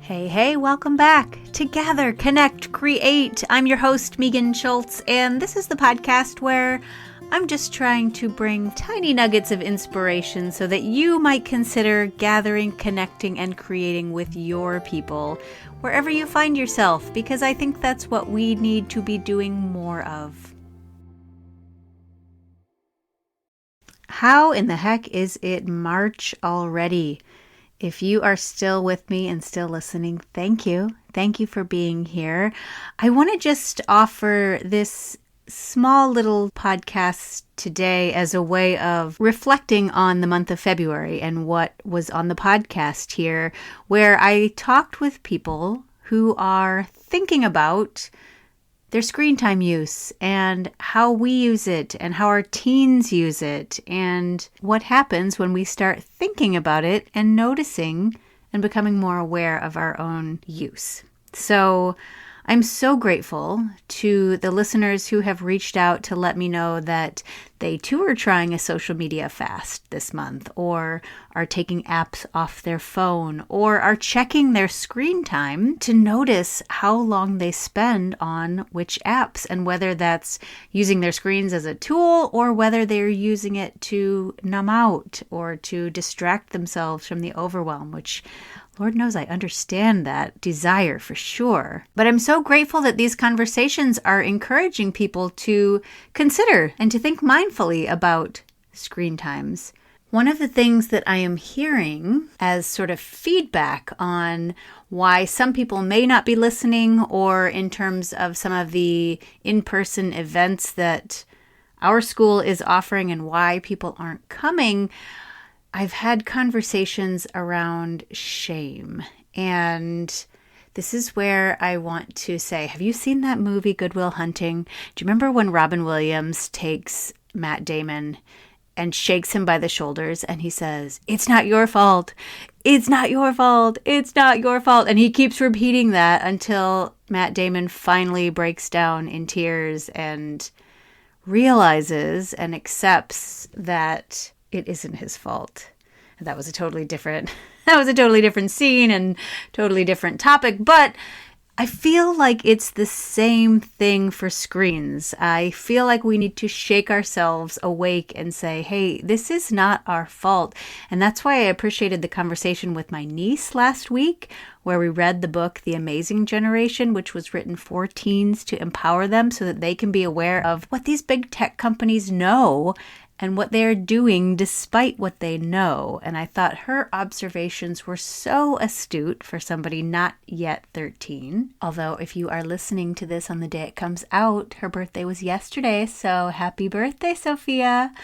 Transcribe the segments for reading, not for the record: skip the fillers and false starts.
Hey, welcome back to Gather, Connect, Create. I'm your host, Megan Schultz, and this is the podcast where I'm just trying to bring tiny nuggets of inspiration so that you might consider gathering, connecting, and creating with your people wherever you find yourself, because I think that's what we need to be doing more of. How in the heck is it March already? If you are still with me and still listening, thank you. Thank you for being here. I want to just offer this small little podcast today as a way of reflecting on the month of February and what was on the podcast here, where I talked with people who are thinking about their screen time use and how we use it and how our teens use it and what happens when we start thinking about it and noticing and becoming more aware of our own use. So I'm so grateful to the listeners who have reached out to let me know that they too are trying a social media fast this month, or are taking apps off their phone, or are checking their screen time to notice how long they spend on which apps, and whether that's using their screens as a tool or whether they're using it to numb out or to distract themselves from the overwhelm, which Lord knows I understand that desire for sure. But I'm so grateful that these conversations are encouraging people to consider and to think mindfully about screen times. One of the things that I am hearing as sort of feedback on why some people may not be listening, or in terms of some of the in-person events that our school is offering and why people aren't coming, I've had conversations around shame, and this is where I want to say, have you seen that movie, Good Will Hunting? Do you remember when Robin Williams takes Matt Damon and shakes him by the shoulders and he says, "It's not your fault. It's not your fault. It's not your fault." And he keeps repeating that until Matt Damon finally breaks down in tears and realizes and accepts that it isn't his fault. That was a totally different scene and totally different topic, but I feel like it's the same thing for screens. I feel like we need to shake ourselves awake and say, hey, this is not our fault. And that's why I appreciated the conversation with my niece last week, where we read the book, The Amazing Generation, which was written for teens to empower them so that they can be aware of what these big tech companies know and what they're doing despite what they know. And I thought her observations were so astute for somebody not yet 13. Although if you are listening to this on the day it comes out, her birthday was yesterday, so happy birthday, Sophia.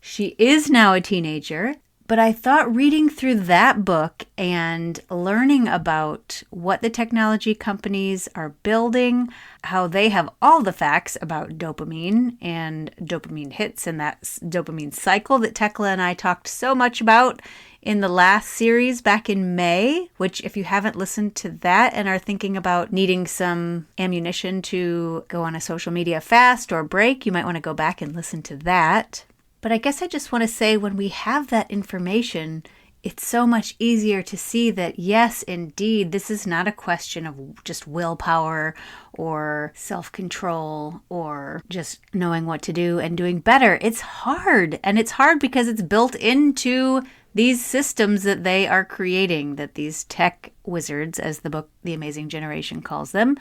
She is now a teenager. But I thought reading through that book and learning about what the technology companies are building, how they have all the facts about dopamine and dopamine hits and that dopamine cycle that Tekla and I talked so much about in the last series back in May, which if you haven't listened to that and are thinking about needing some ammunition to go on a social media fast or break, you might want to go back and listen to that. But I guess I just want to say, when we have that information, it's so much easier to see that, yes, indeed, this is not a question of just willpower or self-control or just knowing what to do and doing better. It's hard. And it's hard because it's built into these systems that they are creating, that these tech wizards, as the book The Amazing Generation calls them,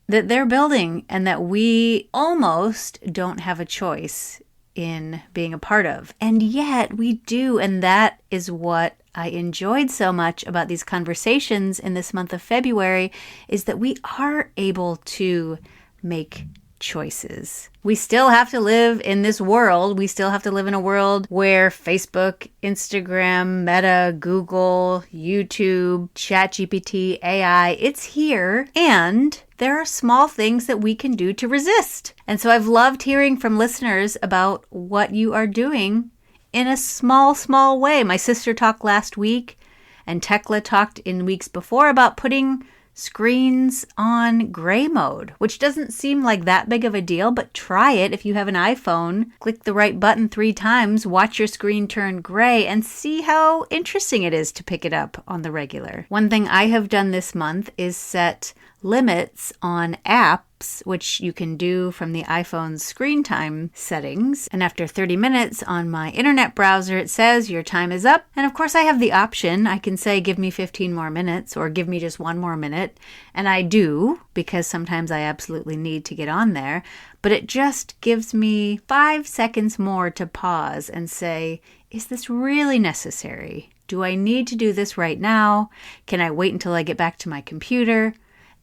that they're building, and that we almost don't have a choice in being a part of. And yet we do. And that is what I enjoyed so much about these conversations in this month of February, is that we are able to make choices. We still have to live in this world. We still have to live in a world where Facebook, Instagram, Meta, Google, YouTube, ChatGPT, AI, it's here. And there are small things that we can do to resist. And so I've loved hearing from listeners about what you are doing in a small way. My sister talked last week, and Tekla talked in weeks before about putting screens on gray mode, which doesn't seem like that big of a deal, but try it if you have an iPhone. Click the right button 3 times, watch your screen turn gray, and see how interesting it is to pick it up on the regular. One thing I have done this month is set limits on apps, which you can do from the iPhone's screen time settings. And after 30 minutes on my internet browser, it says your time is up. And of course, I have the option. I can say, give me 15 more minutes or give me just 1 more minute. And I do, because sometimes I absolutely need to get on there. But it just gives me 5 seconds more to pause and say, is this really necessary? Do I need to do this right now? Can I wait until I get back to my computer?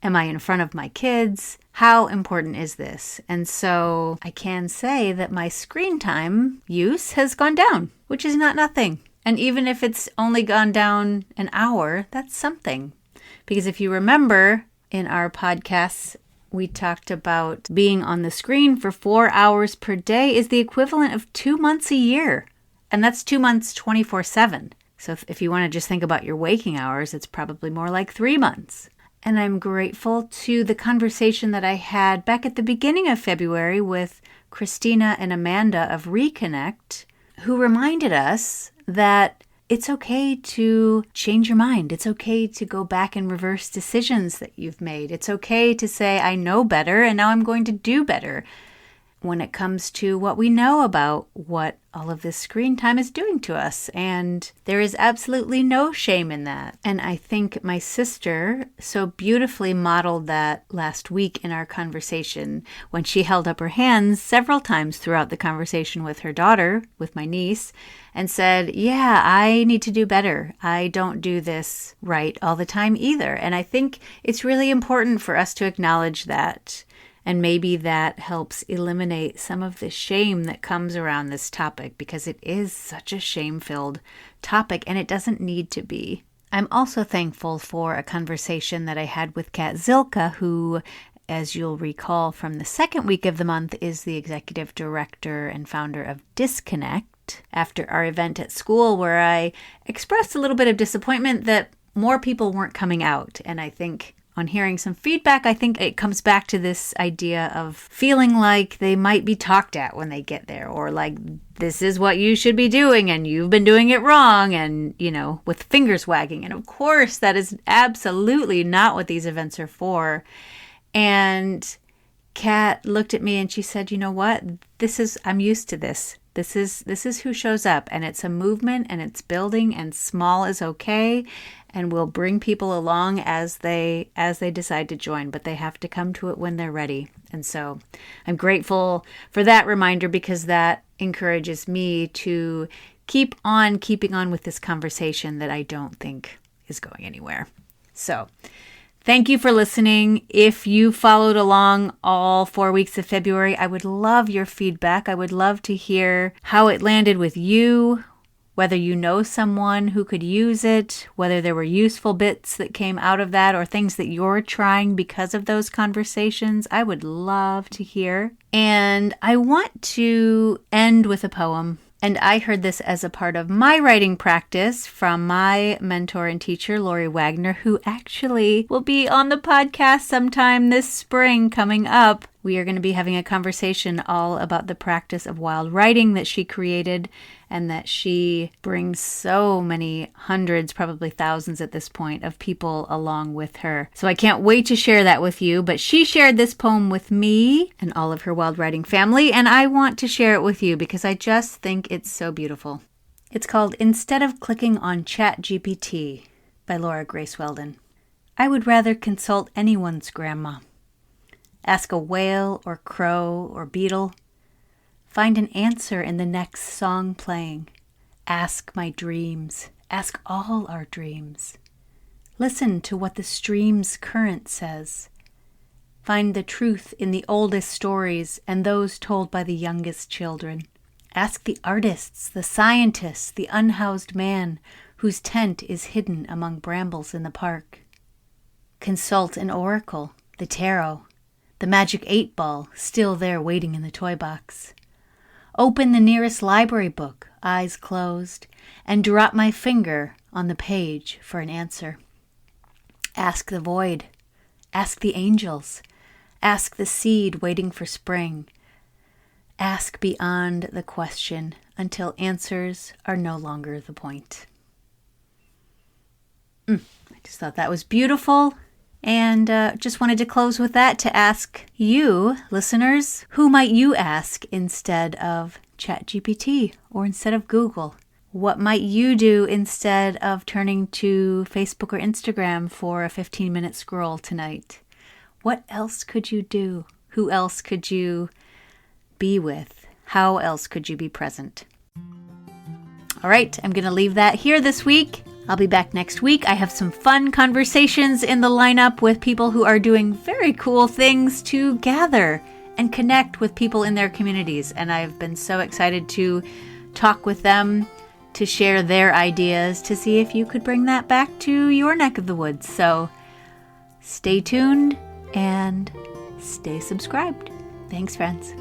Am I in front of my kids? How important is this? And so I can say that my screen time use has gone down, which is not nothing. And even if it's only gone down an hour, that's something. Because if you remember in our podcasts, we talked about being on the screen for 4 hours per day is the equivalent of 2 months a year. And that's 2 months 24/7. So if you want to just think about your waking hours, it's probably more like 3 months. And I'm grateful to the conversation that I had back at the beginning of February with Christina and Amanda of Reconnect, who reminded us that it's okay to change your mind. It's okay to go back and reverse decisions that you've made. It's okay to say, I know better, and now I'm going to do better when it comes to what we know about what all of this screen time is doing to us. And there is absolutely no shame in that. And I think my sister so beautifully modeled that last week in our conversation when she held up her hands several times throughout the conversation with her daughter, with my niece, and said, yeah, I need to do better. I don't do this right all the time either. And I think it's really important for us to acknowledge that. And maybe that helps eliminate some of the shame that comes around this topic, because it is such a shame-filled topic and it doesn't need to be. I'm also thankful for a conversation that I had with Kat Zilka, who, as you'll recall from the second week of the month, is the executive director and founder of Disconnect, after our event at school where I expressed a little bit of disappointment that more people weren't coming out. And I think on hearing some feedback, I think it comes back to this idea of feeling like they might be talked at when they get there, or like, this is what you should be doing and you've been doing it wrong, and, you know, with fingers wagging. And of course, that is absolutely not what these events are for. And Kat looked at me and she said, you know what? I'm used to this. This is who shows up, and it's a movement and it's building, and small is okay. And we'll bring people along as they decide to join, but they have to come to it when they're ready. And so I'm grateful for that reminder, because that encourages me to keep on keeping on with this conversation that I don't think is going anywhere. So thank you for listening. If you followed along all 4 weeks of February, I would love your feedback. I would love to hear how it landed with you, whether you know someone who could use it, whether there were useful bits that came out of that or things that you're trying because of those conversations. I would love to hear. And I want to end with a poem. And I heard this as a part of my writing practice from my mentor and teacher, Lori Wagner, who actually will be on the podcast sometime this spring coming up. We are going to be having a conversation all about the practice of wild writing that she created, and that she brings so many hundreds, probably thousands at this point, of people along with her. So I can't wait to share that with you. But she shared this poem with me and all of her wild writing family, and I want to share it with you because I just think it's so beautiful. It's called Instead of Clicking on ChatGPT by Laura Grace Weldon. I would rather consult anyone's grandma. Ask a whale or crow or beetle. Find an answer in the next song playing. Ask my dreams. Ask all our dreams. Listen to what the stream's current says. Find the truth in the oldest stories and those told by the youngest children. Ask the artists, the scientists, the unhoused man whose tent is hidden among brambles in the park. Consult an oracle, the tarot, the magic 8-ball still there waiting in the toy box. Open the nearest library book, eyes closed, and drop my finger on the page for an answer. Ask the void, Ask the angels. Ask the seed waiting for spring. Ask beyond the question until answers are no longer the point. I just thought that was beautiful. And just wanted to close with that to ask you, listeners, who might you ask instead of ChatGPT or instead of Google? What might you do instead of turning to Facebook or Instagram for a 15-minute scroll tonight? What else could you do? Who else could you be with? How else could you be present? All right, I'm going to leave that here this week. I'll be back next week. I have some fun conversations in the lineup with people who are doing very cool things to gather and connect with people in their communities. And I've been so excited to talk with them, to share their ideas, to see if you could bring that back to your neck of the woods. So stay tuned and stay subscribed. Thanks, friends.